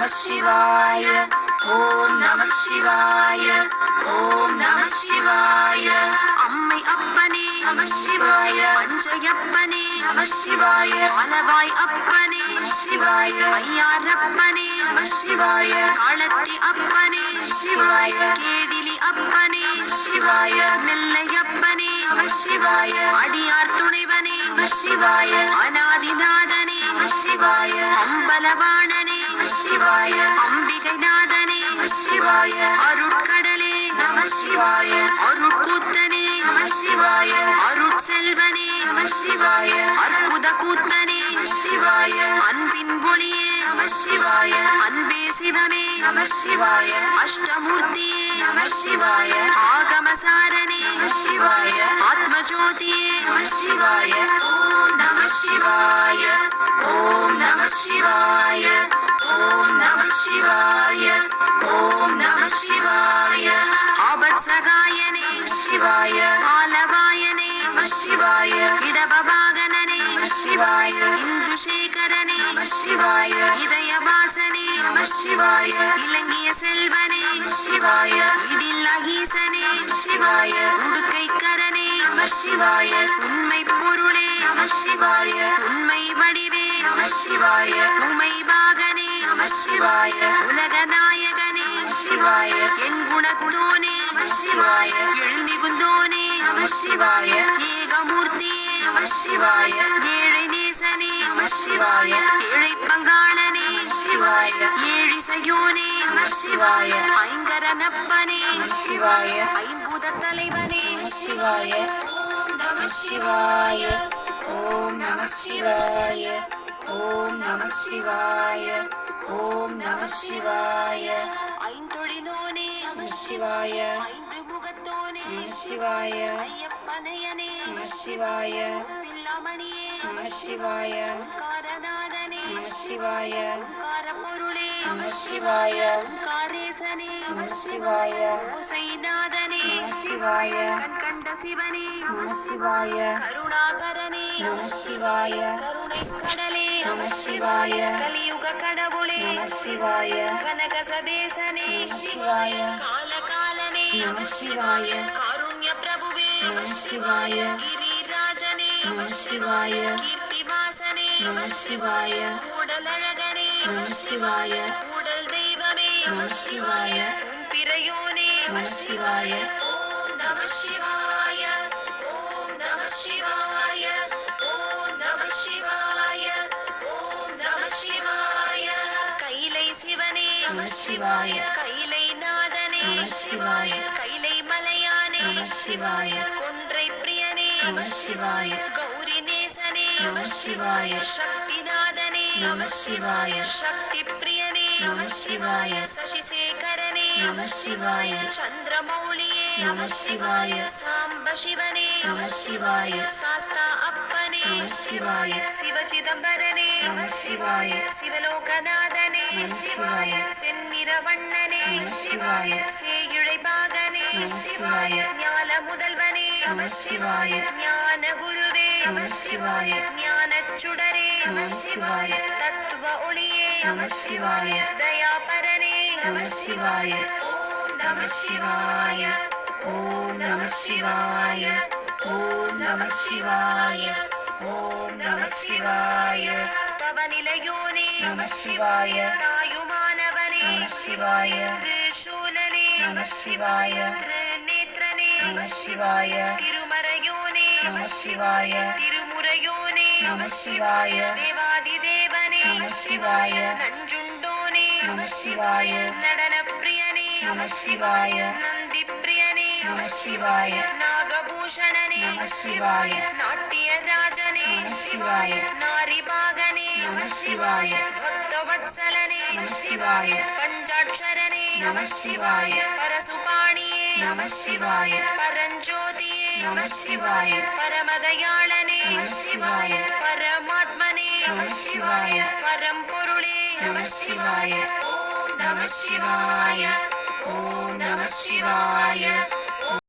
சிவாய. ஓம் நம சிவாய. ஓம் நம சிவாய. அம்மை அப்பனே நம சிவாய. அஞ்சையப்பனே நம சிவாய. அளவாய் அப்பனே சிவாய. ஐயாரப்பனே நம சிவாய. காலத்தி அப்பனே சிவாய. கேடிலி அப்பனே சிவாய. நெல்லையப்பனே நம சிவாய. அடியார் துணைவனே நம சிவாய. அநாதிநாதனே நம சிவாய. அம்பலவாணனே நம சிவாய. அம்பிகை நாதனே நம சிவாய. அருட்கடலே நம சிவாய. அருட்கூத்தனே நம சிவாய. அருட்செல்வனே நம சிவாய. அற்புத கூத்தனே நம சிவாய. அன்பின் ஒளியே நம சிவாய. அன்பே சிவமே நம சிவாய. அஷ்டமூர்த்தியே நம சிவாய. ஆகமசாரனே நம சிவாய. ஆத்மஜோதியே நம சிவாய. ஓம் நம சிவாய. ஓம் நம சிவாய. ஓம் நம சிவாய. ஓம் நம சிவாய. ஆபத் சகாயனே சிவாய. ஆலவாயனே நம சிவாய. இடபவாகனனே நம சிவாய. இந்துசேகரனே நம சிவாய. இதயவாசனே நம சிவாய. இலங்கிய செல்வனே நம சிவாய. இடில்லா ஈசனே நம சிவாய. உடுக்கைக்கரனே நம சிவாய. உண்மை பொருளே நம சிவாய. உண்மை வடிவே நம சிவாய. உமை பாகனே நம சிவாய. உலக நாயகனே சிவாய. என் குணத்தோனே நம சிவாய. எழுமிகுந்தோனே நம சிவாய. ஏகமூர்த்தியே நம சிவாய. ஏழை நேசனே நம சிவாய. ஏழை பங்காளனே சிவாய. ஏழிசையோனே நம சிவாய. ஐங்கரனப்பனே சிவாய. ஐம்பூத தலைவனே சிவாய. ஓம் நம சிவாய. ஓம் நம சிவாய. ஓம் நம சிவாய. ஓம் நம சிவாய. ஐந்தொழிலோனே நம சிவாய. ஐந்து முகத்தோனே சிவாய. ஐயப்பனையனே நம சிவாய. பில்லாமணியே நம சிவாய. காரநாதனே நம சிவாய. காரப்பொருளே நம சிவாய. காரேசனே நம சிவாய. ஓசைநாதனே நம சிவாய. கண்கண்ட சிவனே நம சிவாய. கருணாகரனே நம சிவாய. கருணை கடலே நம சிவாய. கலியுக கடவுளே நம சிவாய. கனக சபேசனே சிவாய. காலகாலனே நம சிவாய. காருண்ய பிரபுவே நம சிவாய. கிரிராஜனே நம சிவாய. கீர்த்திவாசனே நம சிவாய. கூடலழகனே நம சிவாய. கூடல் தெய்வமே நம சிவாய. பிறையோனே நம சிவாய. ஓம் நம சிவாய. ஓம் நம சிவாய. ஓம் நம சிவாய. ஓம் நம சிவாய. கைலை சிவனே நம சிவாய. கைலை நாதனே நம சிவாய. கைலை மலையானே நம சிவாய. கொன்றை பிரியனே நம சிவாய. கௌரி நேசனே நம சிவாய. சக்திநாதனே நம சிவாய. சக்தி பிரியனே நம சிவாய. சசிசேகரனே நம சிவாய. சந்திரமௌலியே நம சிவாய. சாம்ப சிவனே நம சிவாய. சாஸ்தா அப்பனே நம சிவாய. சிவ சிதம்பரனே நம சிவாய. சிவலோகநாதனே நம சிவாய. செந்நிறவண்ணனே நம சிவாய. சேயிழை பாகனே நம சிவாய. ஞான முதல்வனே நம சிவாய. ஞான குருவே நம சிவாய. ஞானச் சுடரே நம சிவாய. தத்துவ ஒளியே நம சிவாய. தயாபரனே நம சிவாய. ஓம் நம சிவாய. ஓம் நம சிவாய. ஓம் நம சிவாய. ஓம் நம சிவாய. தவநிலையோனே நம சிவாய. தாயுமானவனே நம சிவாய. திரிசூலனே நம சிவாய. திருநேத்ரனே நம சிவாய. திருமறையோனே நம சிவாய. திருமுறையோனே நம சிவாய. தேவாதி தேவனே நம சிவாய. நஞ்சுண்டோனே நம சிவாய. நடன பிரியனே நம சிவாய. நந்தி பிரியனே நம சிவாய. நாகபூஷணனே நம சிவாய. நாட்டிய ராஜனே நம சிவாய. நாரிபாகனே நம சிவாய. பக்தவத்சலனே நம சிவாய. பஞ்சாட்சரனே நம சிவாய. பரசுபாணியே நம சிவாய. பரஞ்சோதியே நம சிவாய. பரமதயாளனே நம சிவாய. பரமாத்மனே நம சிவாய. பரம்பொருளே நம சிவாய. ஓம் நம சிவாய. ஓம் நம சிவாய.